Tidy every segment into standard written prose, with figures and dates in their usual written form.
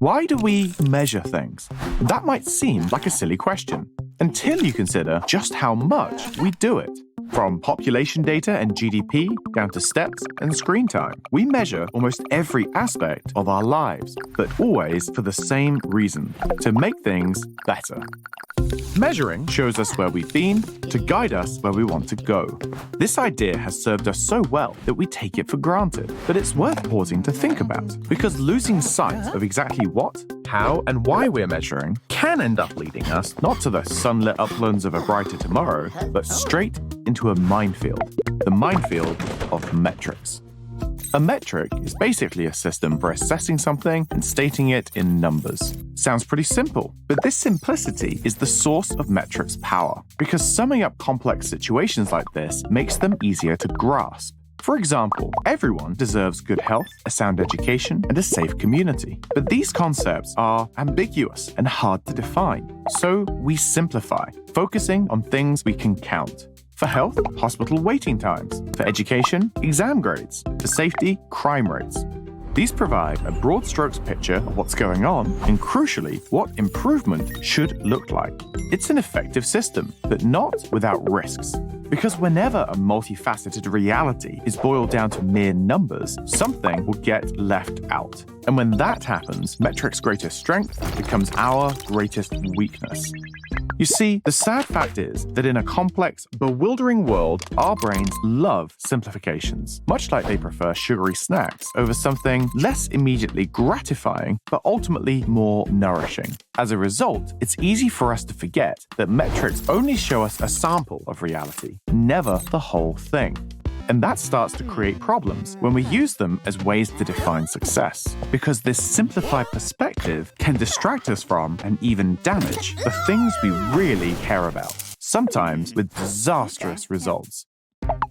Why do we measure things? That might seem like a silly question, until you consider just how much we do it. From population data and GDP down to steps and screen time, we measure almost every aspect of our lives, but always for the same reason: to make things better. Measuring shows us where we've been to guide us where we want to go. This idea has served us so well that we take it for granted, but it's worth pausing to think about, because losing sight of exactly what, how, and why we're measuring can end up leading us not to the sunlit uplands of a brighter tomorrow, but straight into a minefield, the minefield of metrics. A metric is basically a system for assessing something and stating it in numbers. Sounds pretty simple, but this simplicity is the source of metrics' power, because summing up complex situations like this makes them easier to grasp. For example, everyone deserves good health, a sound education, and a safe community. But these concepts are ambiguous and hard to define, so we simplify, focusing on things we can count. For health, hospital waiting times. For education, exam grades. For safety, crime rates. These provide a broad strokes picture of what's going on and, crucially, what improvement should look like. It's an effective system, but not without risks. Because whenever a multifaceted reality is boiled down to mere numbers, something will get left out. And when that happens, metrics' greatest strength becomes our greatest weakness. You see, the sad fact is that in a complex, bewildering world, our brains love simplifications, much like they prefer sugary snacks over something less immediately gratifying, but ultimately more nourishing. As a result, it's easy for us to forget that metrics only show us a sample of reality, never the whole thing. And that starts to create problems when we use them as ways to define success, because this simplified perspective can distract us from and even damage the things we really care about, sometimes with disastrous results.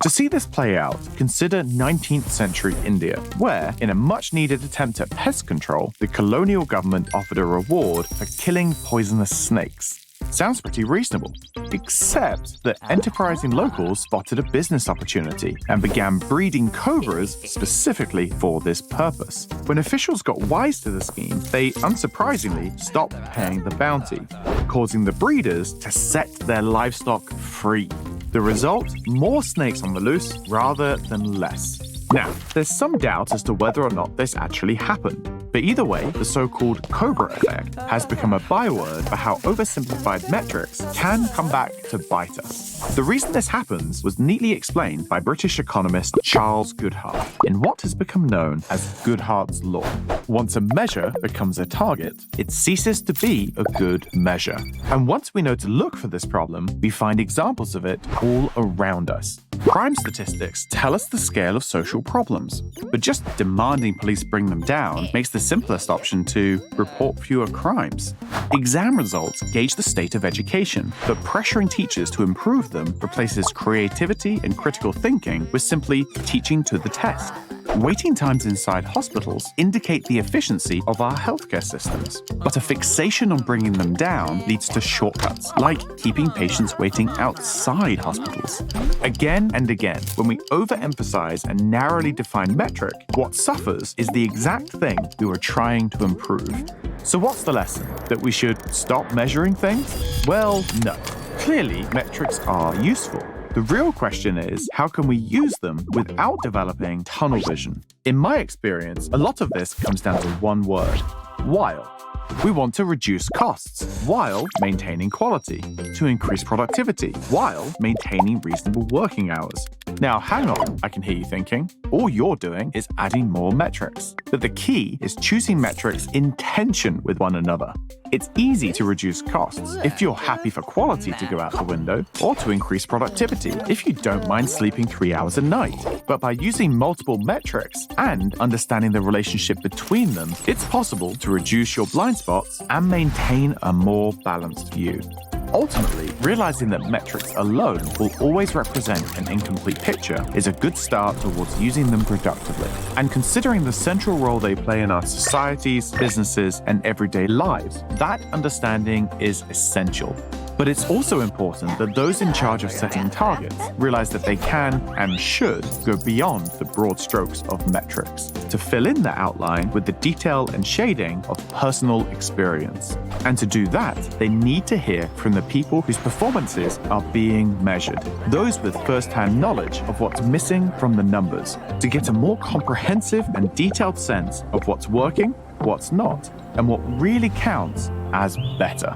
To see this play out, consider 19th century India, where, in a much-needed attempt at pest control, the colonial government offered a reward for killing poisonous snakes. Sounds pretty reasonable, except that enterprising locals spotted a business opportunity and began breeding cobras specifically for this purpose. When officials got wise to the scheme, they unsurprisingly stopped paying the bounty, causing the breeders to set their livestock free. The result? More snakes on the loose rather than less. Now, there's some doubt as to whether or not this actually happened. But either way, the so-called cobra effect has become a byword for how oversimplified metrics can come back to bite us. The reason this happens was neatly explained by British economist Charles Goodhart in what has become known as Goodhart's law. Once a measure becomes a target, it ceases to be a good measure. And once we know to look for this problem, we find examples of it all around us. Crime statistics tell us the scale of social problems, but just demanding police bring them down makes the simplest option to report fewer crimes. Exam results gauge the state of education, but pressuring teachers to improve them replaces creativity and critical thinking with simply teaching to the test. Waiting times inside hospitals indicate the efficiency of our healthcare systems, but a fixation on bringing them down leads to shortcuts, like keeping patients waiting outside hospitals. Again and again, when we overemphasize a narrowly defined metric, what suffers is the exact thing we were trying to improve. So what's the lesson? That we should stop measuring things? Well, no. Clearly, metrics are useful. The real question is, how can we use them without developing tunnel vision? In my experience, a lot of this comes down to one word: while. We want to reduce costs while maintaining quality, to increase productivity while maintaining reasonable working hours. Now, hang on, I can hear you thinking. All you're doing is adding more metrics. But the key is choosing metrics in tension with one another. It's easy to reduce costs if you're happy for quality to go out the window, or to increase productivity if you don't mind sleeping 3 hours a night. But by using multiple metrics and understanding the relationship between them, it's possible to reduce your blind spots and maintain a more balanced view. Ultimately, realizing that metrics alone will always represent an incomplete picture is a good start towards using them productively. And considering the central role they play in our societies, businesses, and everyday lives, that understanding is essential. But it's also important that those in charge of setting targets realize that they can and should go beyond the broad strokes of metrics to fill in the outline with the detail and shading of personal experience. And to do that, they need to hear from the people whose performances are being measured, those with first-hand knowledge of what's missing from the numbers, to get a more comprehensive and detailed sense of what's working, what's not, and what really counts as better.